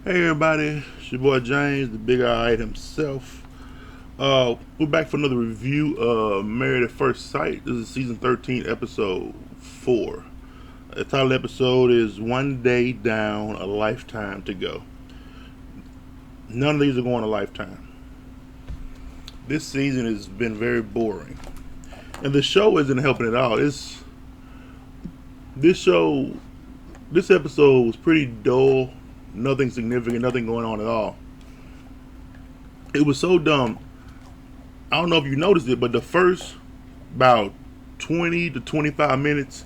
Hey everybody, it's your boy James, the Big Eye himself. We're back for another review of Married at First Sight. This is season 13, episode 4. The title of the episode is One Day Down, a Lifetime to Go. None of these are going a lifetime. This season has been very boring. And the show isn't helping at all. This show, this episode was pretty dull. Nothing significant, nothing going on at all. It was so dumb. I don't know if you noticed it, but the first about 20 to 25 minutes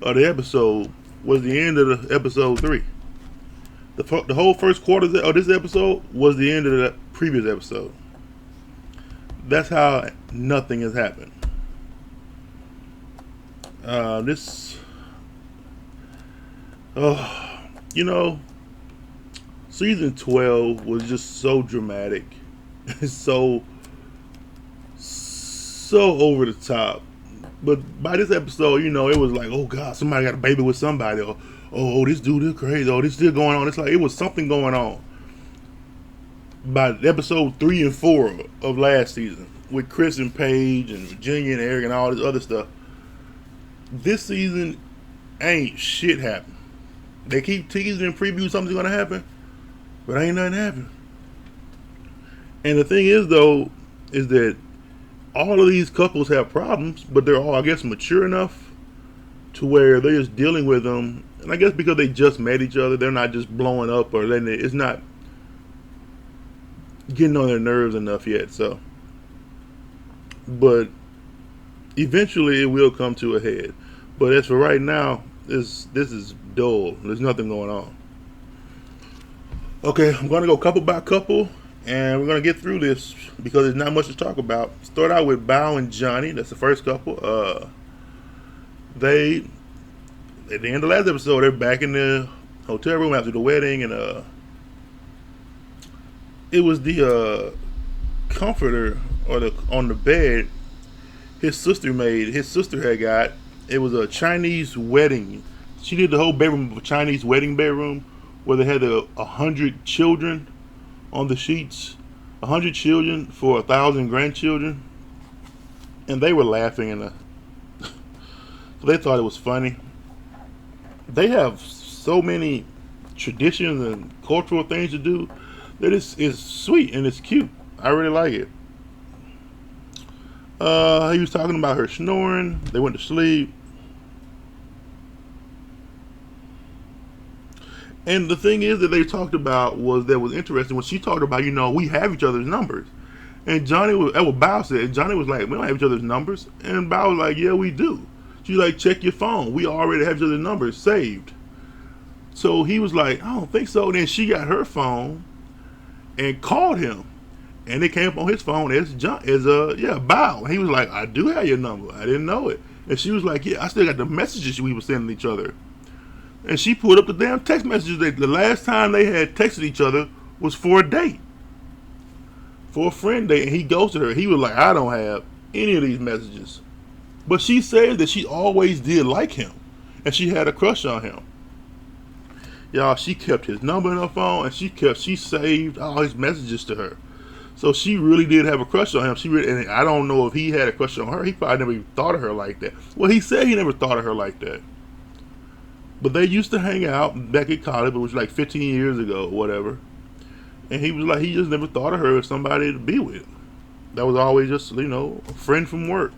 of the episode was the end of the episode 3. The whole first quarter of this episode was the end of the previous episode. That's how nothing has happened. This, you know, season 12 was just so dramatic, so over the top. But by this episode, it was like, oh god, somebody got a baby with somebody, or this dude is crazy, this still going on. It's like it was something going on. By episode 3 and 4 of last season, with Chris and Paige and Virginia and Eric and all this other stuff, this season ain't shit happen. They keep teasing and preview something's gonna happen, but ain't nothing happen. And the thing is, though, is that all of these couples have problems, but they're all, I guess, mature enough to where they're just dealing with them. And I guess because they just met each other, they're not just blowing up or letting it's not getting on their nerves enough yet. So, but eventually it will come to a head. But as for right now, this is dull. There's nothing going on. Okay, I'm gonna go couple by couple, and we're gonna get through this because there's not much to talk about. Start out with Bao and Johnny. That's the first couple. They at the end of the last episode, they're back in the hotel room after the wedding, and it was the comforter or the on the bed his sister made. His sister had got. It was a Chinese wedding. She did the whole bedroom of a Chinese wedding bedroom where they had 100 children on the sheets, 100 children for 1,000 grandchildren, and they were laughing and they thought it was funny. They have so many traditions and cultural things to do that it's sweet and it's cute. I really like it. He was talking about her snoring. They went to sleep. And the thing is that they talked about was interesting when she talked about, we have each other's numbers. And Bao said, Johnny was like, we don't have each other's numbers. And Bao was like, yeah, we do. She's like, check your phone. We already have each other's numbers saved. So he was like, I don't think so. Then she got her phone and called him. And it came up on his phone as Bao. And he was like, I do have your number. I didn't know it. And she was like, yeah, I still got the messages we were sending each other. And she pulled up the damn text messages. The last time they had texted each other was for a date. For a friend date. And he ghosted her. He was like, I don't have any of these messages. But she said that she always did like him. And she had a crush on him. Y'all, she kept his number in her phone. And she saved all his messages to her. So she really did have a crush on him. And I don't know if he had a crush on her. He probably never even thought of her like that. Well, he said he never thought of her like that. But they used to hang out back at college, but it was like 15 years ago or whatever. And he was like, he just never thought of her as somebody to be with. That was always just, a friend from work.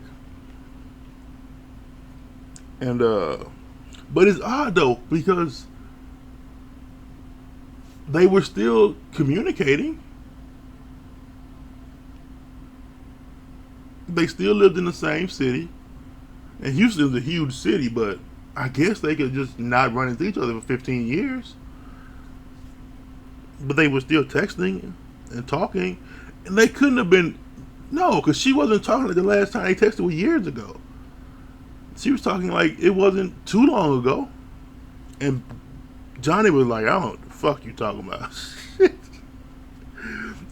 And, but it's odd though, because they were still communicating. They still lived in the same city. And Houston is a huge city, but I guess they could just not run into each other for 15 years. But they were still texting and talking. And they couldn't have been... No, because she wasn't talking like the last time they texted was years ago. She was talking like it wasn't too long ago. And Johnny was like, I don't know what the fuck you talking about.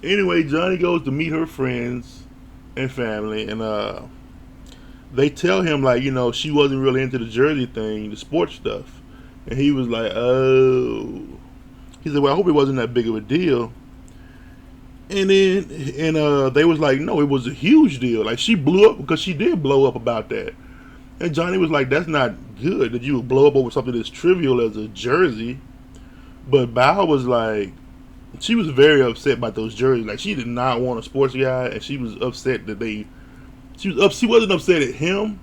Anyway, Johnny goes to meet her friends and family. And they tell him like, she wasn't really into the jersey thing, the sports stuff. And he was like, oh. He said, well, I hope it wasn't that big of a deal. And then they was like, no, it was a huge deal. Like, she blew up because she did blow up about that. And Johnny was like, that's not good that you would blow up over something as trivial as a jersey. But Bao was like, she was very upset about those jerseys. Like, she did not want a sports guy, and she was upset that she wasn't upset at him,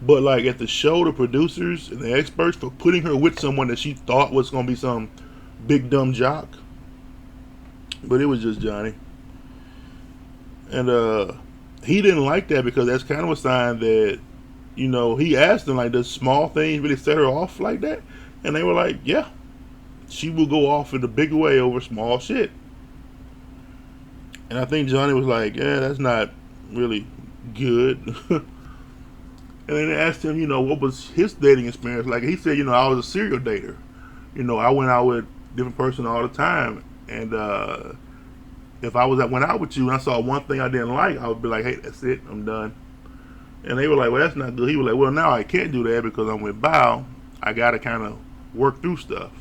but like at the show, the producers and the experts for putting her with someone that she thought was going to be some big dumb jock. But it was just Johnny. And he didn't like that because that's kind of a sign that, he asked them, like, does small things really set her off like that? And they were like, yeah. She will go off in a big way over small shit. And I think Johnny was like, yeah, that's not really good. And then they asked him, what was his dating experience like? He said, I was a serial dater. I went out with different person all the time. And if went out with you and I saw one thing I didn't like, I would be like, hey, that's it, I'm done. And they were like, well, that's not good. He was like, well, now I can't do that because I'm with Bao. I got to kind of work through stuff.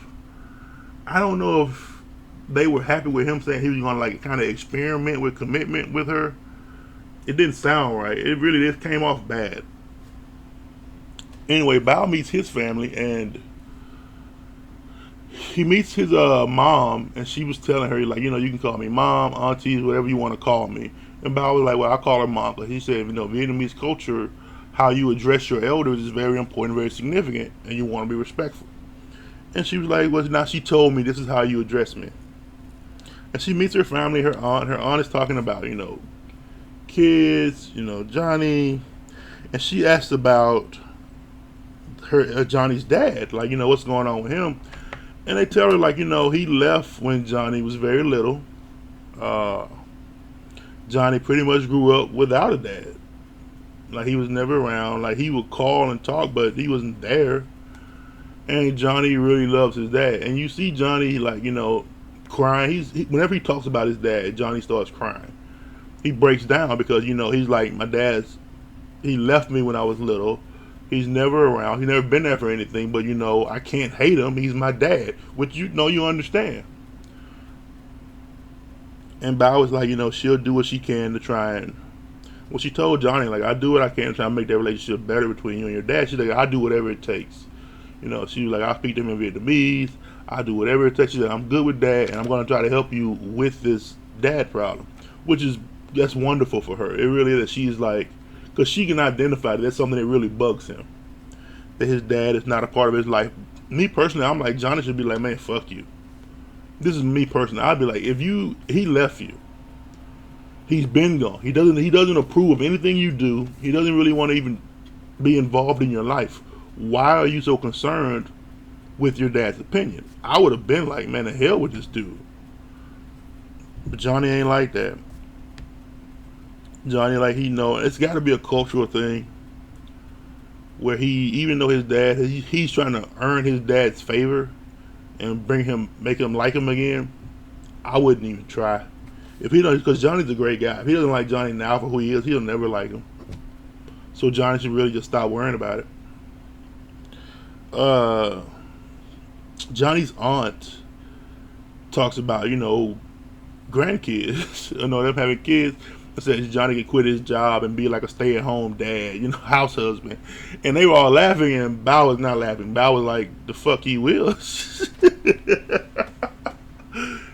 I don't know if they were happy with him saying he was going to like kind of experiment with commitment with her. It didn't sound right. It really just came off bad. Anyway, Bao meets his family and he meets his mom, and she was telling her, like, you can call me mom, aunties, whatever you want to call me. And Bao was like, well, I call her mom. But he said, Vietnamese culture, how you address your elders is very important, very significant, and you want to be respectful. And she was like, well, now she told me this is how you address me. And she meets her family, her aunt. Her aunt is talking about, kids, Johnny. And she asked about Johnny's dad, like, what's going on with him. And they tell her, like, he left when Johnny was very little. Johnny pretty much grew up without a dad. Like, he was never around. Like, he would call and talk, but he wasn't there. And Johnny really loves his dad. And you see Johnny, like, crying. Whenever he talks about his dad, Johnny starts crying. He breaks down because, he's like, he left me when I was little. He's never around. He's never been there for anything. But, I can't hate him. He's my dad. Which you understand. And Bao was like, she'll do what she can to try and... Well, she told Johnny, like, I do what I can to try and make that relationship better between you and your dad. She's like, I do whatever it takes. She was like, I'll speak to him in Vietnamese. I'll do whatever it takes. She said, I'm good with that, and I'm going to try to help you with this dad problem. That's wonderful for her. It really is. She's like... Because she can identify that's something that really bugs him. That his dad is not a part of his life. Me personally, I'm like, Johnny should be like, man, fuck you. This is me personally. I'd be like, he left you. He's been gone. He doesn't approve of anything you do. He doesn't really want to even be involved in your life. Why are you so concerned with your dad's opinion? I would have been like, man, the hell with this dude. But Johnny ain't like that. Johnny, like, it's got to be a cultural thing where even though his dad, he's trying to earn his dad's favor and make him like him again. I wouldn't even try. If he don't, because Johnny's a great guy. If he doesn't like Johnny now for who he is, he'll never like him. So Johnny should really just stop worrying about it. Johnny's aunt talks about, grandkids, them having kids. I said Johnny could quit his job and be like a stay-at-home dad, house husband. And they were all laughing, and Bao was not laughing. Bao was like, the fuck he will.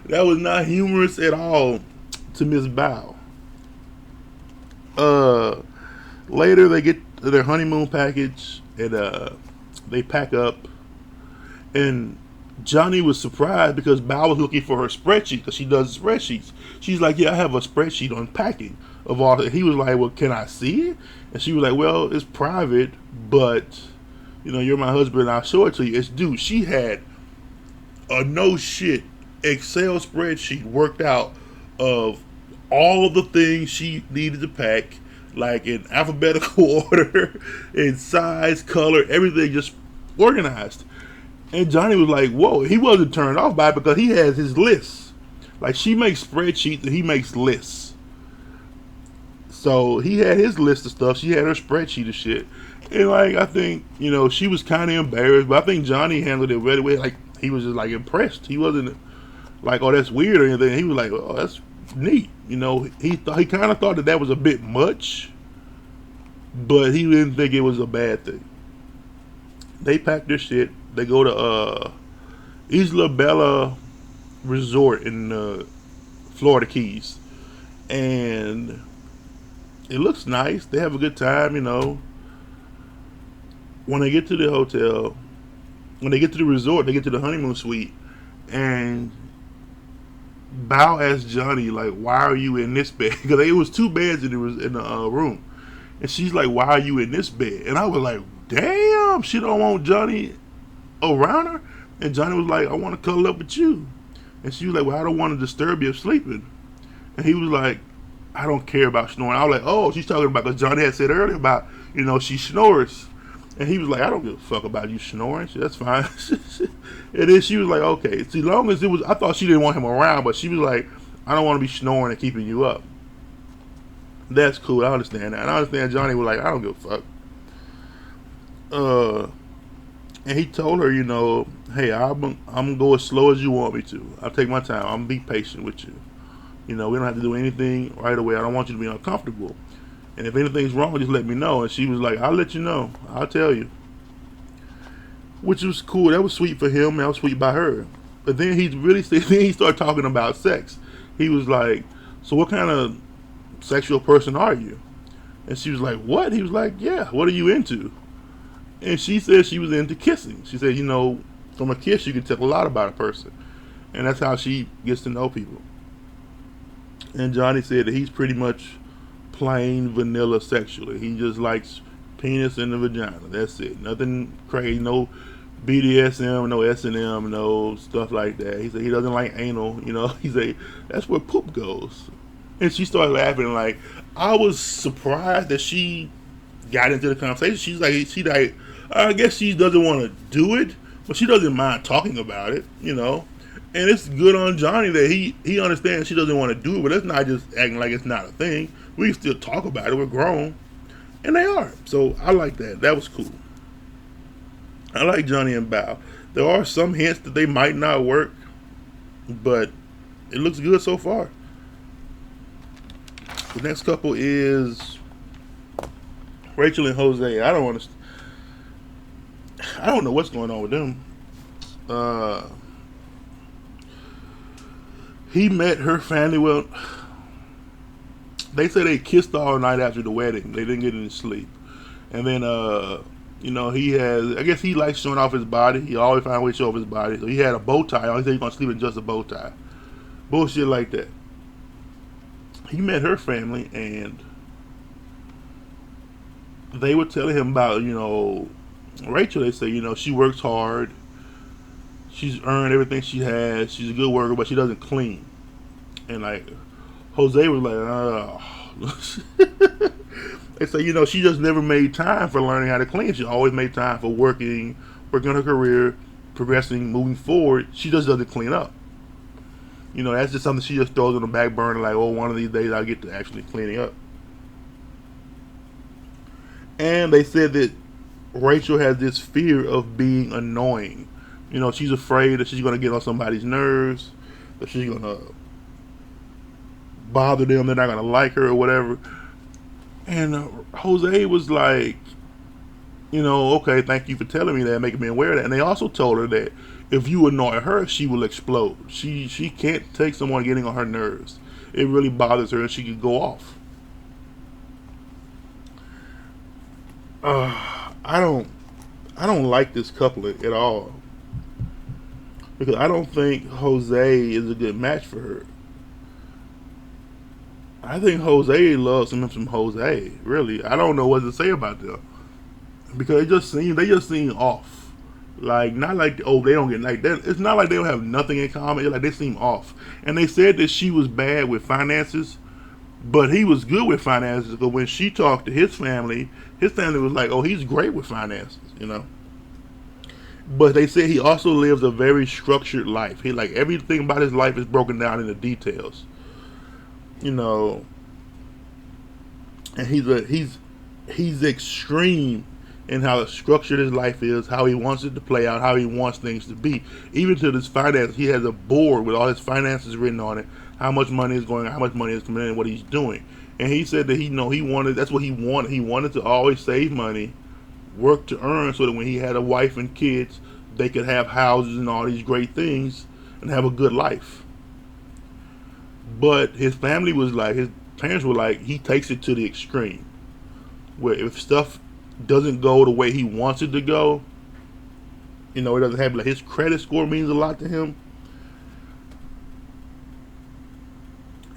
That was not humorous at all to Miss Bao. Later, they get their honeymoon package, and they pack up. And Johnny was surprised because Bao was looking for her spreadsheet because she does spreadsheets. She's like, yeah, I have a spreadsheet on packing of all. He was like, well, can I see it? And she was like, well, it's private, but you're my husband and I'll show it to you. Dude, she had a no shit Excel spreadsheet worked out of all of the things she needed to pack, like in alphabetical order, in size, color, everything just organized. And Johnny was like, whoa, he wasn't turned off by it because he has his lists. Like, she makes spreadsheets and he makes lists. So he had his list of stuff. She had her spreadsheet of shit. And like, I think, she was kind of embarrassed, but I think Johnny handled it really well. Like, he was just like impressed. He wasn't, like, oh, that's weird or anything. He was like, oh, that's neat. You know, he kind of thought that that was a bit much, but he didn't think it was a bad thing. They pack their shit. They go to Isla Bella Resort in Florida Keys, and it looks nice. They have a good time, you know. When they get to the hotel, when they get to the resort, they get to the honeymoon suite, and Bao asked Johnny, like, "Why are you in this bed?" Because it was two beds in the room, and she's like, "Why are you in this bed?" And I was like, "Damn, she don't want Johnny around her." And Johnny was like, "I want to cuddle up with you," and she was like, "Well, I don't want to disturb you sleeping." And he was like, "I don't care about snoring." I was like, "Oh, she's talking about," because Johnny had said earlier about, you know, she snores. And he was like, "I don't give a fuck about you snoring. That's fine." And then she was like, "Okay." See, long as it was, I thought she didn't want him around, but she was like, "I don't want to be snoring and keeping you up." That's cool. I understand that. And I understand Johnny was like, "I don't give a fuck." And he told her, you know, "Hey, I'm gonna go as slow as you want me to. I'll take my time. I'm gonna be patient with you. You know, we don't have to do anything right away. I don't want you to be uncomfortable. And if anything's wrong, just let me know." And she was like, "I'll let you know. I'll tell you." Which was cool. That was sweet for him. That was sweet by her. But then then he started talking about sex. He was like, "So what kind of sexual person are you?" And she was like, "What?" He was like, "Yeah, what are you into?" And she said she was into kissing. She said, you know, from a kiss you can tell a lot about a person. And that's how she gets to know people. And Johnny said that he's pretty much plain vanilla sexually. He just likes penis in the vagina. That's it. Nothing crazy. No BDSM, no S&M, no stuff like that. He said he doesn't like anal. You know, he said that's where poop goes. And she started laughing. Like, I was surprised that she got into the conversation. She like, I guess she doesn't want to do it, but she doesn't mind talking about it. You know. And it's good on Johnny that he understands she doesn't want to do it, but it's not just acting like it's not a thing. We can still talk about it. We're grown. And they are. So I like that. That was cool. I like Johnny and Bao. There are some hints that they might not work, but it looks good so far. The next couple is Rachel and Jose. I don't know what's going on with them. He met her family. Well, they say they kissed all night after the wedding. They didn't get any sleep. And then, you know, I guess he likes showing off his body. He always finds a way to show off his body. So he had a bow tie on. He said he's going to sleep in just a bow tie. Bullshit like that. He met her family, and they were telling him about, you know, Rachel. They say, you know, she works hard. She's earned everything she has. She's a good worker, but she doesn't clean. And like Jose was like, oh. They say, you know, she just never made time for learning how to clean. She always made time for working on her career, progressing, moving forward. She just doesn't clean up. You know, that's just something she just throws on the back burner, like, oh, one of these days I'll get to actually cleaning up. And they said that Rachel has this fear of being annoying. You know, she's afraid that she's going to get on somebody's nerves, that she's going to bother them, they're not going to like her or whatever. And Jose was like, you know, okay, thank you for telling me that, making me aware of that. And they also told her that if you annoy her, she will explode. She can't take someone getting on her nerves. It really bothers her, and she could go off. I don't like this couple at all, because I don't think Jose is a good match for her. I think Jose loves him some Jose. Really, I don't know what to say about them, because they just seem off. Like, not like, oh, they don't get like that. It's not like they don't have nothing in common. It's like they seem off. And they said that she was bad with finances, but he was good with finances. But when she talked to his family was like, oh, he's great with finances, you know. But they said he also lives a very structured life. He, like, everything about his life is broken down into details, you know. And he's extreme and how structured his life is, how he wants it to play out, how he wants things to be. Even to his finances, he has a board with all his finances written on it, how much money is going, how much money is coming in, and what he's doing. And he said that he wanted, that's what he wanted. He wanted to always save money, work to earn, so that when he had a wife and kids, they could have houses and all these great things and have a good life. But his family was like, his parents were like, he takes it to the extreme, where if stuff doesn't go the way he wants it to go, it doesn't have, like, his credit score means a lot to him,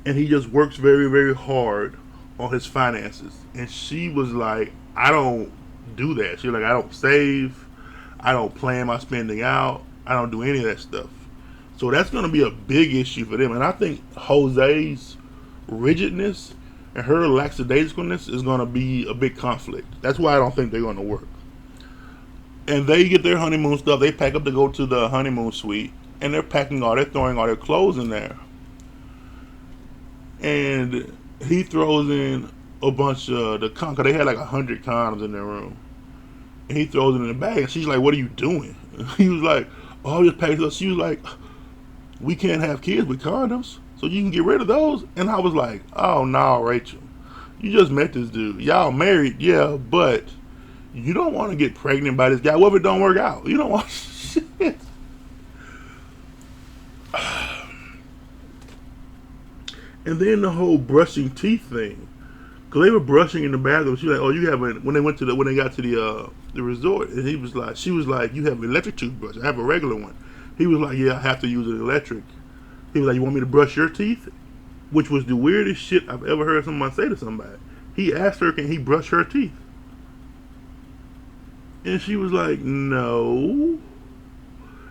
and he just works very, very hard on his finances. And she was like, I don't do that. She's like, I don't save, I don't plan my spending out, I don't do any of that stuff. So that's going to be a big issue for them. And I think Jose's rigidness and her lackadaisicalness is going to be a big conflict. That's why I don't think they're going to work. And they get their honeymoon stuff. They pack up to go to the honeymoon suite, and they're throwing all their clothes in there. And he throws in a bunch of the condoms. They had like 100 condoms in their room. And he throws it in the bag, and she's like, "What are you doing?" He was like, "Oh, I'm just packing up." She was like, "We can't have kids with condoms, so you can get rid of those." And I was like, "Oh no, Rachel, you just met this dude. Y'all married, yeah, but you don't want to get pregnant by this guy. What if it don't work out? You don't want shit." And then the whole brushing teeth thing, cause they were brushing in the bathroom. She was like, "Oh, you haven't." When they got to the resort, and she was like, "You have an electric toothbrush. I have a regular one." He was like, "Yeah, I have to use an electric." He was like, "You want me to brush your teeth?" Which was the weirdest shit I've ever heard someone say to somebody. He asked her, "Can he brush her teeth?" And she was like, "No."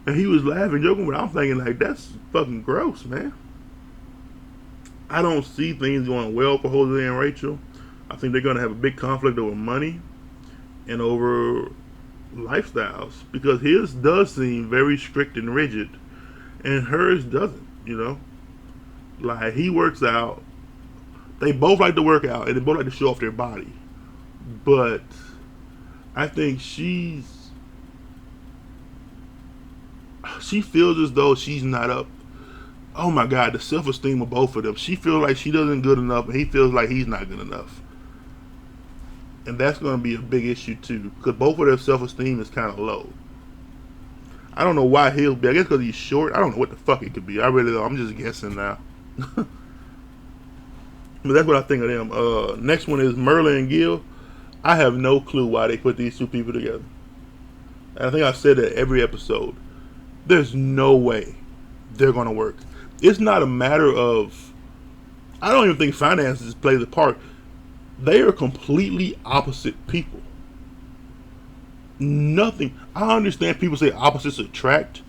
And he was laughing, joking, but I'm thinking, like, that's fucking gross, man. I don't see things going well for Jose and Rachel. I think they're going to have a big conflict over money and over lifestyles, because his does seem very strict and rigid, and hers doesn't. Like, he works out. They both like to work out, and they both like to show off their body. But I think she feels as though she's not up. Oh my God, the self-esteem of both of them. She feels like she doesn't good enough, and he feels like he's not good enough. And that's going to be a big issue too, because both of their self-esteem is kind of low. I don't know why he'll be. I guess because he's short. I don't know what the fuck it could be. I really don't. I'm just guessing now. But that's what I think of them. Next one is Merle and Gil. I have no clue why they put these two people together. And I think I've said that every episode. There's no way they're going to work. It's not a matter of, I don't even think finances plays a part. They are completely opposite people. Nothing. I understand people say opposites attract.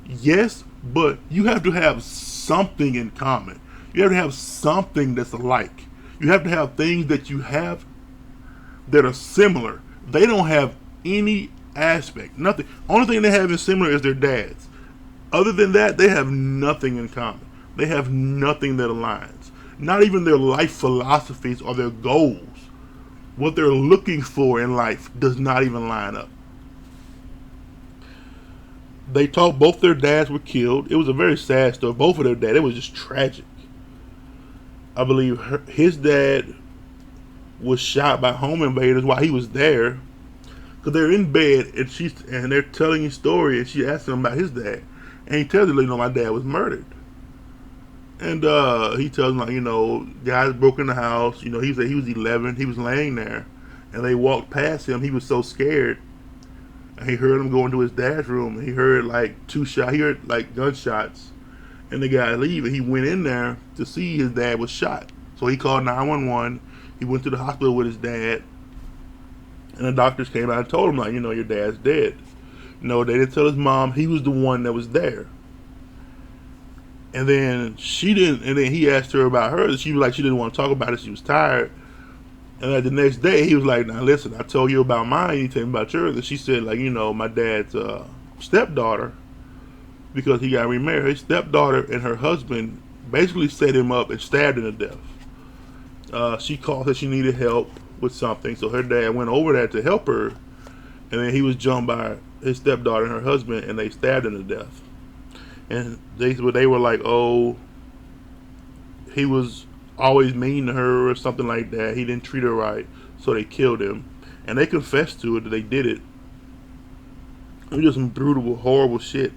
Yes, but you have to have something in common. You have to have something that's alike. You have to have things that you have that are similar. They don't have any aspect. Nothing. Only thing they have in similar is their dads. Other than that, they have nothing in common. They have nothing that aligns. Not even their life philosophies or their goals. What they're looking for in life does not even line up. They talk, both their dads were killed. It was a very sad story. Both of their dads, it was just tragic. I believe his dad was shot by home invaders while he was there. Because they're in bed, and they're telling his story, and she asks him about his dad. And he tells her, my dad was murdered. And he tells him, guys broke in the house. He said he was 11. He was laying there, and they walked past him. He was so scared. And he heard him go into his dad's room. And he heard two shots. He heard gunshots, and the guy leave. And he went in there to see his dad was shot. So he called 911. He went to the hospital with his dad, and the doctors came out and told him, your dad's dead. No, they didn't tell his mom. He was the one that was there. And then she didn't. And then he asked her about her. She was like, she didn't want to talk about it. She was tired. And the next day, he was like, "Now listen, I told you about mine. You tell me about yours." And she said, my dad's stepdaughter, because he got remarried. His stepdaughter and her husband basically set him up and stabbed him to death. She called, said she needed help with something, so her dad went over there to help her. and then he was jumped by his stepdaughter and her husband, and they stabbed him to death. And they were like, oh, he was always mean to her or something like that. He didn't treat her right, so they killed him. And they confessed to it that they did it. It was just some brutal, horrible shit.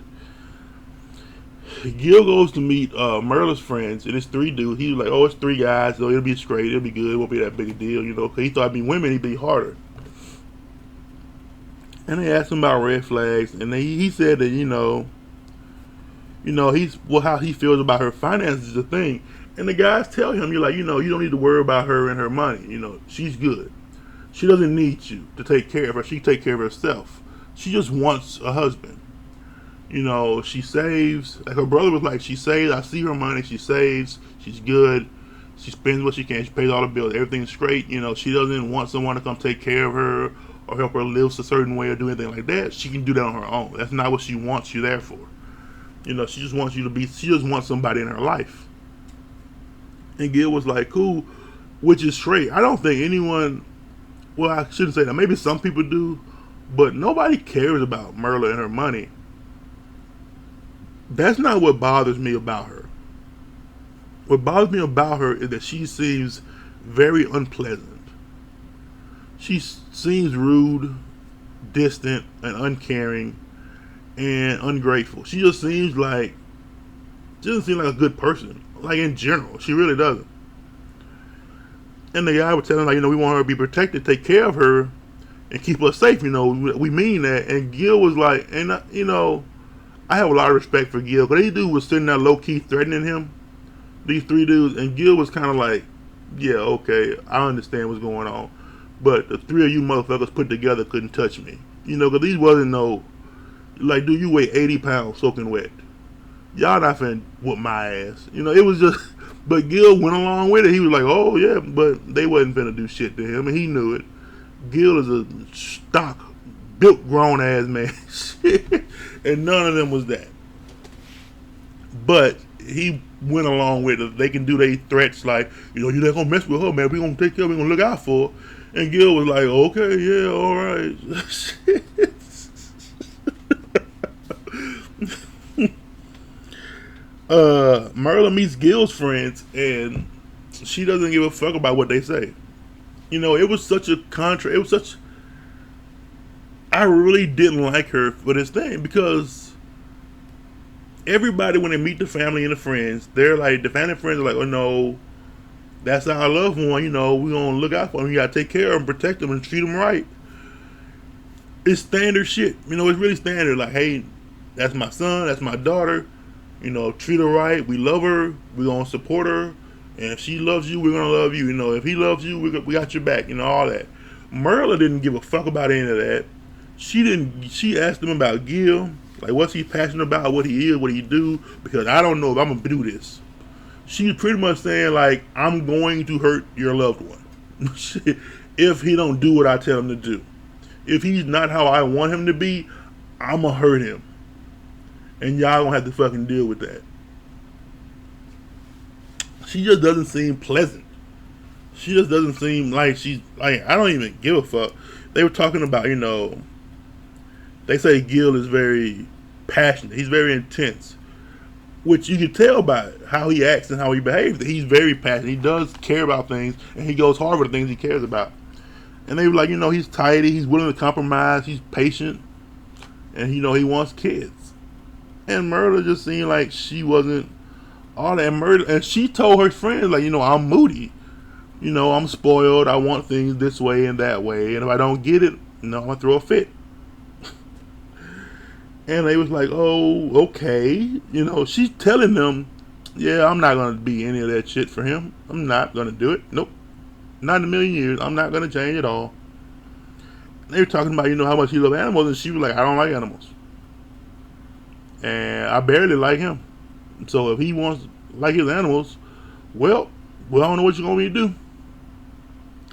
Gil goes to meet Merle's friends, and it's three dudes. He was like, oh, it's three guys, so it'll be straight, it'll be good, it won't be that big a deal, you know, because he thought it'd be women, it'd be harder. And they asked him about red flags, and he said that, how he feels about her finances is a thing. And the guys tell him, you're like, you don't need to worry about her and her money. She's good. She doesn't need you to take care of her. She can take care of herself. She just wants a husband. She saves. Like her brother was like, she saves. I see her money. She saves. She's good. She spends what she can. She pays all the bills. Everything's straight. She doesn't want someone to come take care of her or help her live a certain way or do anything like that. She can do that on her own. That's not what she wants you there for. She just wants she just wants somebody in her life. And Gil was like, cool, which is straight. I don't think anyone, well, I shouldn't say that. Maybe some people do, but nobody cares about Merle and her money. That's not what bothers me about her. What bothers me about her is that she seems very unpleasant. She seems rude, distant, and uncaring, and ungrateful. She just seems like, she doesn't seem like a good person. Like in general, she really doesn't. And the guy was telling her, we want her to be protected, take care of her, and keep her safe. We mean that. And Gil was like, and I have a lot of respect for Gil, because these dudes was sitting there low key threatening him. These three dudes, and Gil was kind of like, yeah, okay, I understand what's going on, but the three of you motherfuckers put together couldn't touch me. Because these wasn't no, like, dude, you weigh 80 pounds soaking wet. Y'all not finna whoop my ass. It was just, but Gil went along with it. He was like, oh yeah, but they wasn't finna do shit to him, and he knew it. Gil is a stock, built, grown ass man. And none of them was that. But he went along with it. They can do their threats like, you're not gonna mess with her, man. We gonna take care of her, we gonna look out for her. And Gil was like, okay, yeah, alright. Merle meets Gil's friends, and she doesn't give a fuck about what they say. It was such a contrast. It was such. I really didn't like her for this thing, because everybody, when they meet the family and the friends, they're like, the family and friends are like, oh no, that's our loved one. We're gonna look out for him. You gotta take care of him, protect him, and treat him right. It's standard shit. It's really standard. Like, hey, that's my son, that's my daughter. Treat her right. We love her. We're going to support her. And if she loves you, we're going to love you. If he loves you, we got your back. All that. Merle didn't give a fuck about any of that. She asked him about Gil. Like, what's he passionate about? What he is, what he do? Because I don't know if I'm going to do this. She's pretty much saying, like, I'm going to hurt your loved one. If he don't do what I tell him to do. If he's not how I want him to be, I'm going to hurt him. And y'all gonna have to fucking deal with that. She just doesn't seem pleasant. She just doesn't seem like she's like, I don't even give a fuck. They were talking about, they say Gil is very passionate. He's very intense. Which you can tell by how he acts and how he behaves, that he's very passionate. He does care about things, and he goes hard for the things he cares about. And they were like, he's tidy, he's willing to compromise, he's patient, and he wants kids. And Merle just seemed like she wasn't all that. And she told her friends, like, I'm moody. I'm spoiled. I want things this way and that way. And if I don't get it, I'm going to throw a fit. And they was like, oh, okay. She's telling them, yeah, I'm not going to be any of that shit for him. I'm not going to do it. Nope. Not in a million years. I'm not going to change at all. And they were talking about, how much he loved animals. And she was like, I don't like animals. And I barely like him. So if he wants to like his animals, well, I don't know what you're going to do.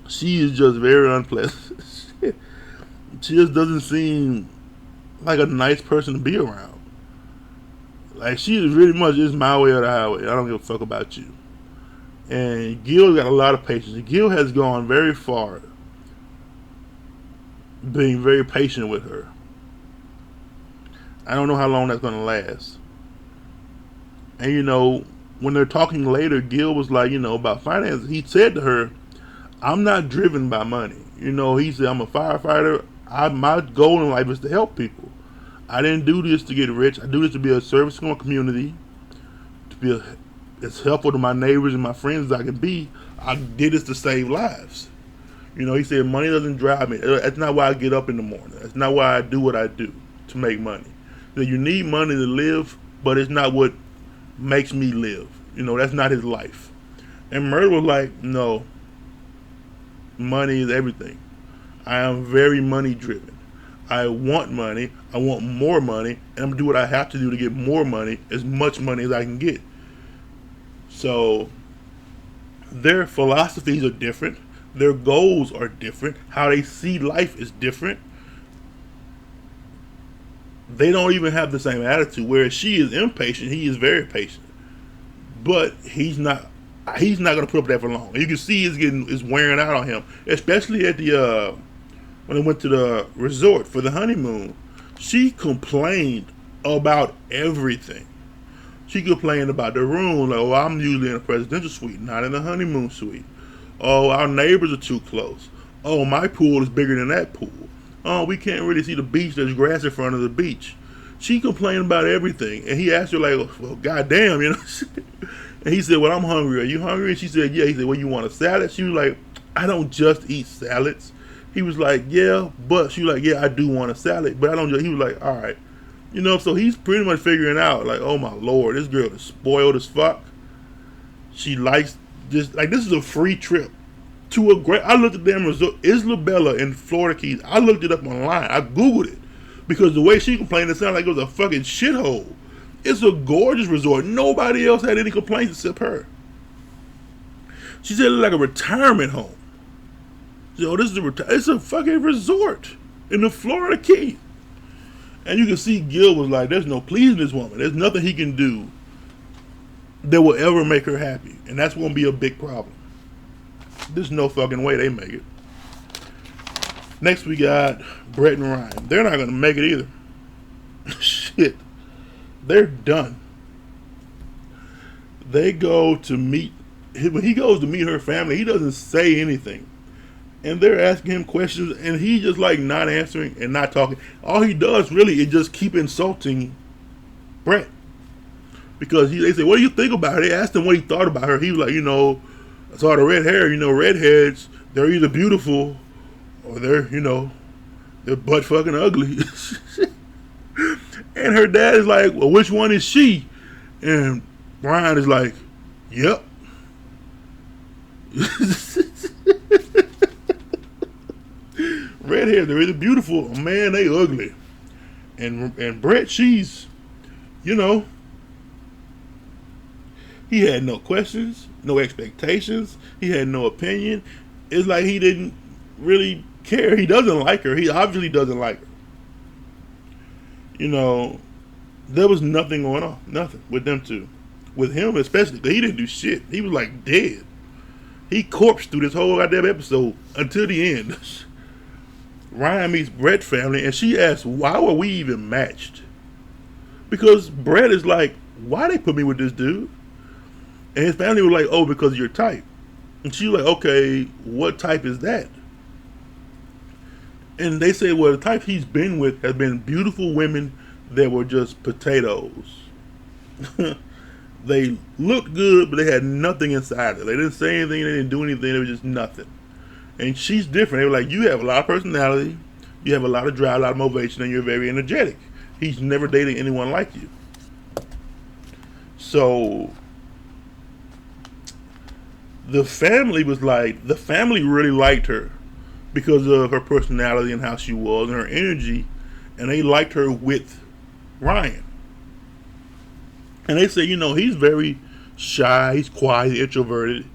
She is just very unpleasant. She just doesn't seem like a nice person to be around. Like, she is really much just my way or the highway. I don't give a fuck about you. And Gil got a lot of patience. Gil has gone very far being very patient with her. I don't know how long that's gonna last. And when they're talking later, Gil was like, about finances. He said to her, "I'm not driven by money." He said, "I'm a firefighter. My goal in life is to help people. I didn't do this to get rich. I do this to be a service to my community, to be as helpful to my neighbors and my friends as I can be. I did this to save lives." He said, "Money doesn't drive me. That's not why I get up in the morning. That's not why I do what I do, to make money. You need money to live, but it's not what makes me live." That's not his life. And Murder was like, "No, money is everything. I am very money driven. I want money. I want more money. And I'm going to do what I have to do to get more money, as much money as I can get." So their philosophies are different. Their goals are different. How they see life is different. They don't even have the same attitude. Whereas she is impatient, he is very patient. But he's not going to put up with that for long. You can see it's wearing out on him, especially at the when they went to the resort for the honeymoon. She complained about everything. She complained about the room. Like, "Oh, I'm usually in a presidential suite, not in the honeymoon suite. Oh, our neighbors are too close. Oh, my pool is bigger than that pool. Oh, we can't really see the beach. There's grass in front of the beach." She complained about everything. And he asked her, like, "Well, goddamn, And he said, "Well, I'm hungry. Are you hungry?" And she said, "Yeah." He said, "Well, you want a salad?" She was like, "I don't just eat salads." He was like, "Yeah," but she was like, "Yeah, I do want a salad, but I don't just." He was like, "All right." So he's pretty much figuring out, like, oh my Lord, this girl is spoiled as fuck. She likes this. Like, this is a free trip to a great. I looked at damn resort, Isla Bella in Florida Keys. I looked it up online. I Googled it because the way she complained, it sounded like it was a fucking shithole. It's a gorgeous resort. Nobody else had any complaints except her. She said it looked like a retirement home. This is it's a fucking resort in the Florida Keys. And you can see Gil was like, "There's no pleasing this woman. There's nothing he can do that will ever make her happy." And that's going to be a big problem. There's no fucking way they make it. Next we got Brett and Ryan. They're not going to make it either. Shit. They're done. They go to meet, when he goes to meet her family, he doesn't say anything. And they're asking him questions, and he just like not answering and not talking. All he does really is just keep insulting Brett. Because they say, "What do you think about her?" They asked him what he thought about her. He was like, "I saw the red hair. Redheads, they're either beautiful or they're butt fucking ugly." And her dad is like, "Well, which one is she?" And Brian is like, "Yep." Redheads, they're either beautiful or, man, they ugly. And Brett, she's, he had no questions, no expectations. He had no opinion. It's like he didn't really care. He doesn't like her. He obviously doesn't like her. There was nothing going on. Nothing with them two. With him especially. He didn't do shit. He was like dead. He corpsed through this whole goddamn episode until the end. Ryan meets Brett's family, and she asks, "Why were we even matched?" Because Brett is like, "Why they put me with this dude?" And his family was like, "Oh, because of your type." And she was like, "Okay, what type is that?" And they say, "Well, the type he's been with has been beautiful women that were just potatoes." They looked good, but they had nothing inside it. They didn't say anything, they didn't do anything, they were just nothing. And she's different. They were like, "You have a lot of personality, you have a lot of drive, a lot of motivation, and you're very energetic. He's never dated anyone like you." So the family really liked her because of her personality and how she was and her energy, and they liked her with Ryan. And they say, he's very shy, he's quiet, he's introverted,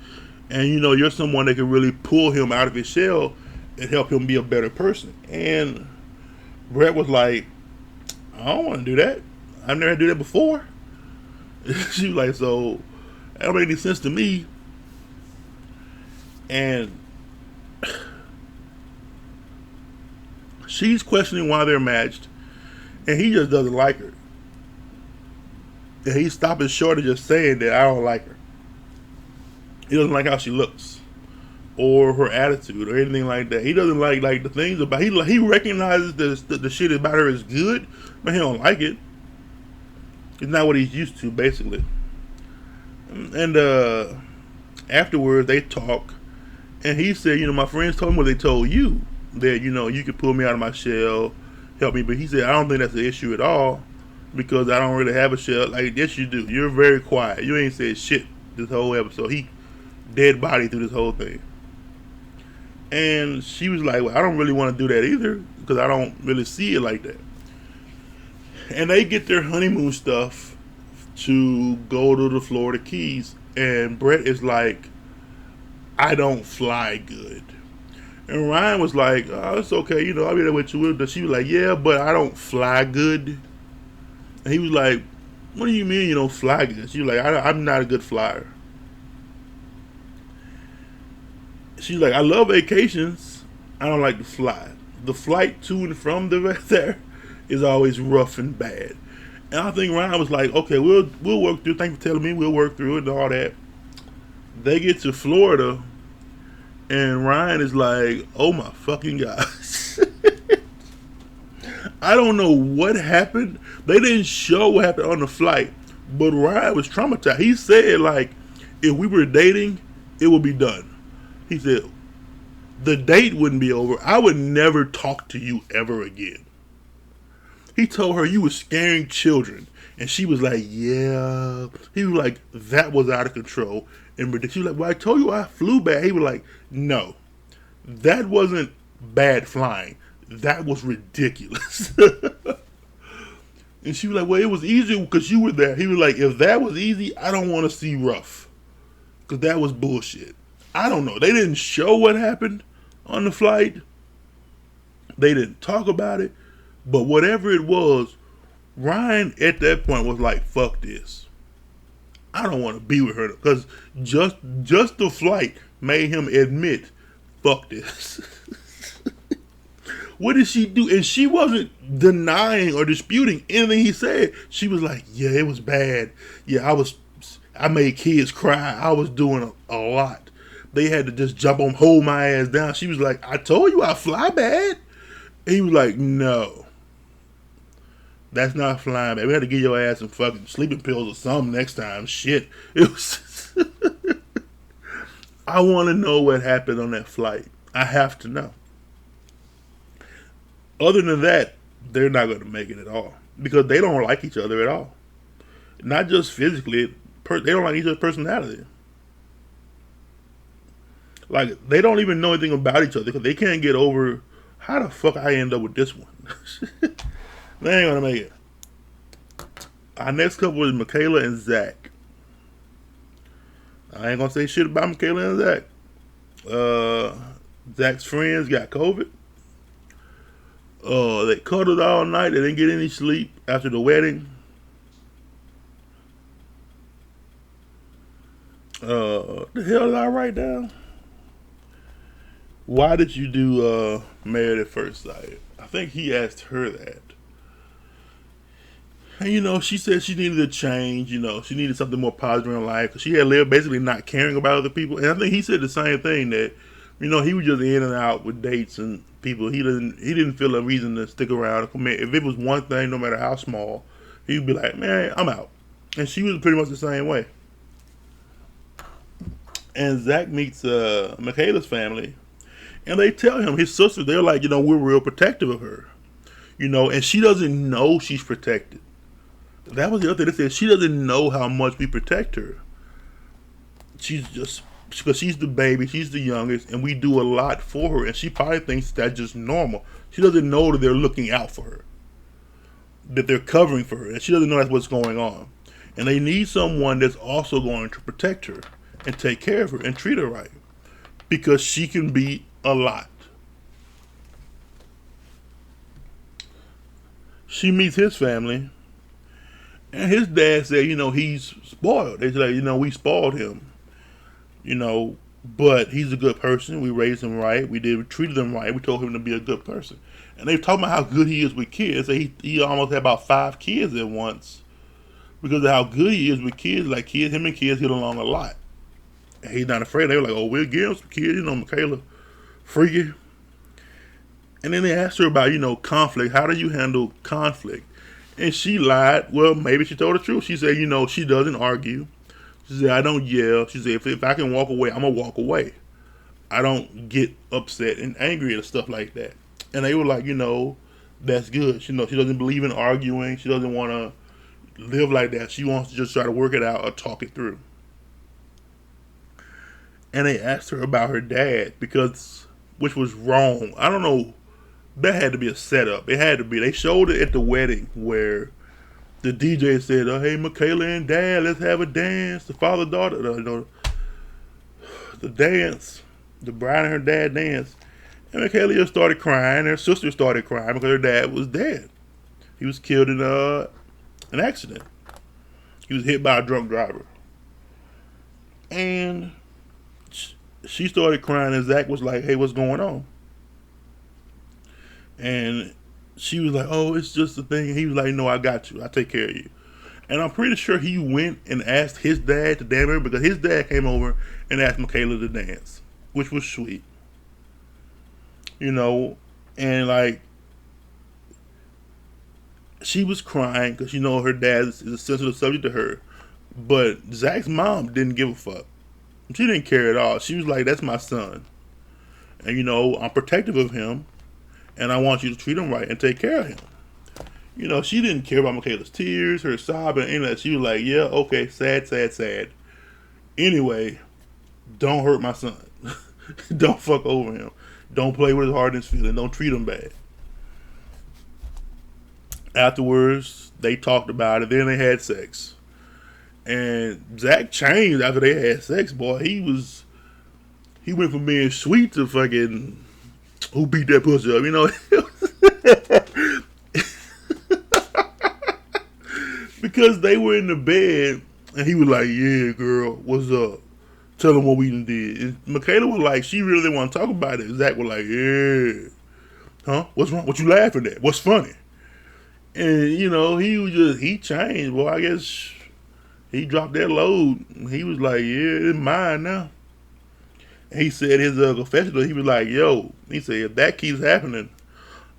and you're someone that can really pull him out of his shell and help him be a better person. And Brett was like, "I don't want to do that. I've never had to do that before." She was like, "So that don't make any sense to me." And She's questioning why they're matched, and he just doesn't like her. And he's stopping short of just saying that I don't like her. He doesn't like how she looks or her attitude or anything like that. He doesn't like the things about. He recognizes the shit about her is good, but he don't like it. It's not what he's used to, basically. And afterwards, they talk, and he said, my friends told me what they told you, that you could pull me out of my shell, help me. But he said, I don't think that's an issue at all, because I don't really have a shell. Like, yes, you do. You're very quiet. You ain't said shit this whole episode. He dead body through this whole thing. And she was like, well, I don't really want to do that either, because I don't really see it like that. And they get their honeymoon stuff to go to the Florida Keys. And Brett is like, I don't fly good. And Ryan was like, oh, it's okay, I'll be there with you. But she was like, yeah, but I don't fly good. And he was like, what do you mean you don't fly good? She was like, I'm not a good flyer. She's like, I love vacations. I don't like to fly. The flight to and from there is always rough and bad. And I think Ryan was like, okay, we'll work through it. Thanks for telling me. We'll work through it and all that. They get to Florida, and Ryan is like, oh my fucking gosh. I don't know what happened. They didn't show what happened on the flight, but Ryan was traumatized. He said, like, if we were dating, it would be done. He said, the date wouldn't be over. I would never talk to you ever again. He told her you were scaring children. And she was like, yeah. He was like, that was out of control. And she was like, well, I told you I flew bad. He was like, no. That wasn't bad flying. That was ridiculous. And she was like, well, it was easier because you were there. He was like, if that was easy, I don't want to see rough. Because that was bullshit. I don't know. They didn't show what happened on the flight. They didn't talk about it. But whatever it was, Ryan at that point was like, fuck this. I don't want to be with her. Because just the flight made him admit, fuck this. What did she do? And she wasn't denying or disputing anything he said. She was like, yeah, it was bad. Yeah, I made kids cry. I was doing a lot. They had to just hold my ass down. She was like, I told you I fly bad. And he was like, no. That's not flying bad. We had to give your ass some fucking sleeping pills or something next time. Shit. It was I want to know what happened on that flight. I have to know. Other than that, they're not going to make it at all. Because they don't like each other at all. Not just physically. They don't like each other's personality. Like, they don't even know anything about each other. Because they can't get over how the fuck I end up with this one. They ain't going to make it. Our next couple is Michaela and Zach. I ain't going to say shit about Michaela and Zach. Zach's friends got COVID. They cuddled all night. They didn't get any sleep after the wedding. The hell did I write down? Why did you do Married at First Sight? I think he asked her that. And, she said she needed a change. She needed something more positive in life. Because she had lived basically not caring about other people. And I think he said the same thing, that, he was just in and out with dates and people. He didn't feel a reason to stick around and commit. If it was one thing, no matter how small, he'd be like, man, I'm out. And she was pretty much the same way. And Zach meets Michaela's family. And they tell him, his sister, they're like, we're real protective of her. And she doesn't know she's protected. That was the other thing. They said she doesn't know how much we protect her. She's just, because she's the baby, she's the youngest, and we do a lot for her. And she probably thinks that's just normal. She doesn't know that they're looking out for her, that they're covering for her. And she doesn't know that's what's going on. And they need someone that's also going to protect her and take care of her and treat her right. Because she can be a lot. She meets his family, and his dad said, he's spoiled. They said, we spoiled him, but he's a good person. We raised him right. We treated him right. We told him to be a good person. And they talking about how good he is with kids. He almost had about 5 kids at once because of how good he is with kids. Like him and kids get along a lot. And he's not afraid. They were like, "Oh, we'll give him some kids, Michaela, freaky." And then they asked her about, conflict. How do you handle conflict? And she lied. Well, maybe she told the truth. She said, she doesn't argue. She said, I don't yell. She said, if I can walk away, I'm going to walk away. I don't get upset and angry and stuff like that. And they were like, that's good. She doesn't believe in arguing. She doesn't want to live like that. She wants to just try to work it out or talk it through. And they asked her about her dad which was wrong. I don't know. That had to be a setup. It had to be. They showed it at the wedding where the DJ said, "Oh, hey, Michaela and Dad, let's have a dance." The father-daughter, the dance. The bride and her dad danced. And Michaela just started crying. Her sister started crying because her dad was dead. He was killed in an accident. He was hit by a drunk driver. And she started crying, and Zach was like, "Hey, what's going on?" And she was like, "Oh, it's just a thing." And he was like, "No, I got you. I take care of you." And I'm pretty sure he went and asked his dad to dance her because his dad came over and asked Michaela to dance, which was sweet. And like, she was crying because her dad is a sensitive subject to her. But Zach's mom didn't give a fuck. She didn't care at all. She was like, "That's my son. And I'm protective of him. And I want you to treat him right and take care of him." She didn't care about Michaela's tears, her sobbing, any of that. She was like, "Yeah, okay, sad, sad, sad. Anyway, don't hurt my son. Don't fuck over him. Don't play with his heart and his feelings. Don't treat him bad." Afterwards, they talked about it. Then they had sex. And Zach changed after they had sex, boy. He went from being sweet to fucking, who beat that pussy up, because they were in the bed, and he was like, "Yeah, girl, what's up? Tell him what we done did." And Michaela was like, she really didn't want to talk about it. Zach was like, "Yeah. Huh? What's wrong? What you laughing at? What's funny?" And, he changed. Well, I guess he dropped that load. He was like, "Yeah, it's mine now." He said his confessional, he was like, he said, "If that keeps happening,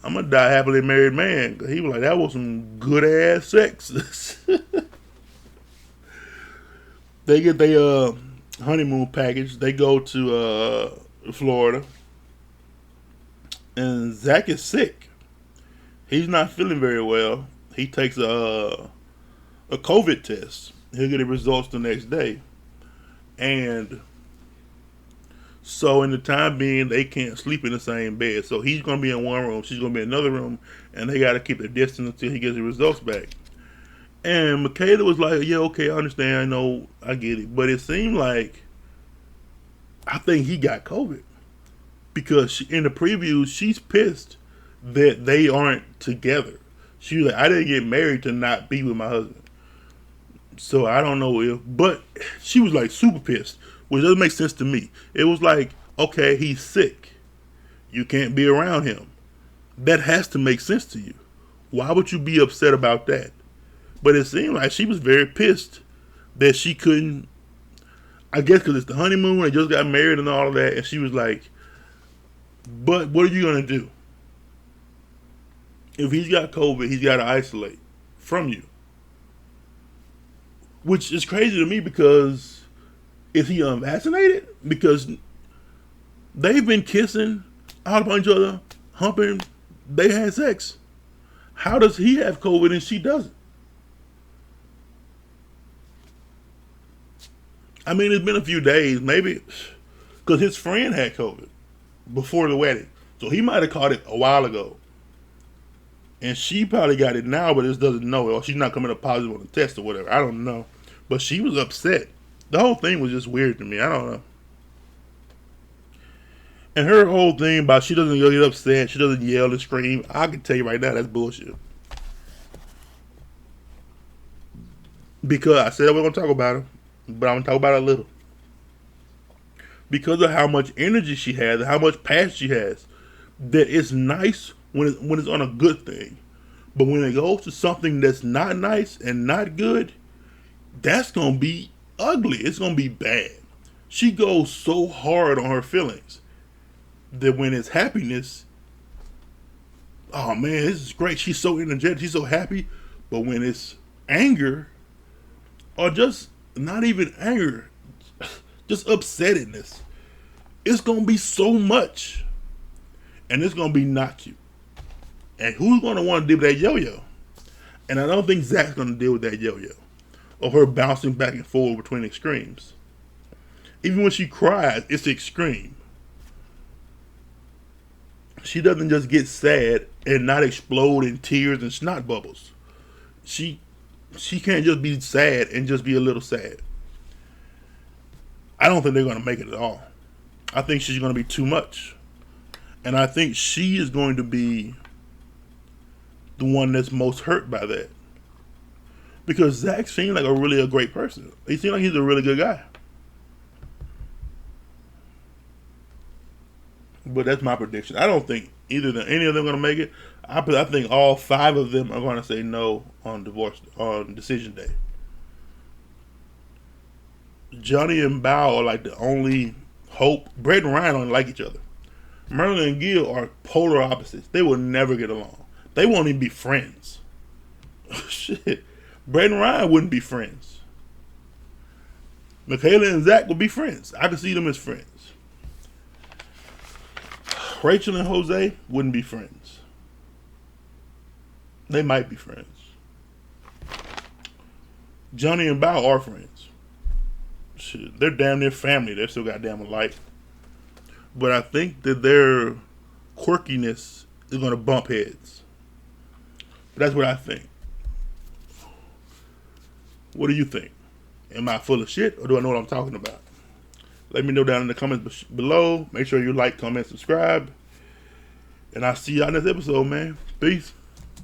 I'm going to die happily married man." He was like, "That was some good ass sex." They get their honeymoon package. They go to Florida. And Zach is sick. He's not feeling very well. He takes a COVID test. He'll get the results the next day. And so in the time being, they can't sleep in the same bed. So he's going to be in one room, she's going to be in another room, and they got to keep their distance until he gets the results back. And Michaela was like, "Yeah, okay, I understand. I know, I get it." But it seemed like, I think he got COVID. Because in the preview, she's pissed that they aren't together. She was like, "I didn't get married to not be with my husband." So I don't know but she was like super pissed, which doesn't make sense to me. It was like, okay, he's sick. You can't be around him. That has to make sense to you. Why would you be upset about that? But it seemed like she was very pissed that she couldn't, I guess because it's the honeymoon, they just got married and all of that, and she was like, "But what are you going to do? If he's got COVID, he's got to isolate from you." Which is crazy to me because, is he unvaccinated? Because they've been kissing all upon each other, humping, they had sex. How does he have COVID and she doesn't? I mean, it's been a few days, maybe, because his friend had COVID before the wedding. So he might have caught it a while ago. And she probably got it now, but just doesn't know it. Or she's not coming up positive on the test or whatever. I don't know. But she was upset. The whole thing was just weird to me. I don't know. And her whole thing about she doesn't get upset, she doesn't yell and scream, I can tell you right now, that's bullshit. Because I said we're going to talk about her, but I'm going to talk about her a little. Because of how much energy she has and how much passion she has, that it's nice when it's on a good thing. But when it goes to something that's not nice and not good, that's gonna be ugly. It's gonna be bad. She goes so hard on her feelings that when it's happiness, oh man, this is great. She's so energetic. She's so happy. But when it's anger, or just not even anger, just upsettedness, it's gonna be so much, and it's gonna be not cute. And who's gonna want to deal with that yo-yo? And I don't think Zach's gonna deal with that yo-yo, or her bouncing back and forth between extremes. Even when she cries, it's extreme. She doesn't just get sad and not explode in tears and snot bubbles. She can't just be sad and just be a little sad. I don't think they're going to make it at all. I think she's going to be too much. And I think she is going to be the one that's most hurt by that. Because Zach seemed like a great person. He seemed like he's a really good guy. But that's my prediction. I don't think any of them are going to make it. I think all 5 of them are going to say no on decision day. Johnny and Bao are like the only hope. Brett and Ryan don't like each other. Merlin and Gil are polar opposites. They will never get along. They won't even be friends. Shit. Brett and Ryan wouldn't be friends. Michaela and Zach would be friends. I could see them as friends. Rachel and Jose wouldn't be friends. They might be friends. Johnny and Bao are friends. Shit, they're damn near family. They're still goddamn alike. But I think that their quirkiness is going to bump heads. But that's what I think. What do you think? Am I full of shit, or do I know what I'm talking about? Let me know down in the comments below. Make sure you like, comment, subscribe. And I'll see y'all next episode, man. Peace.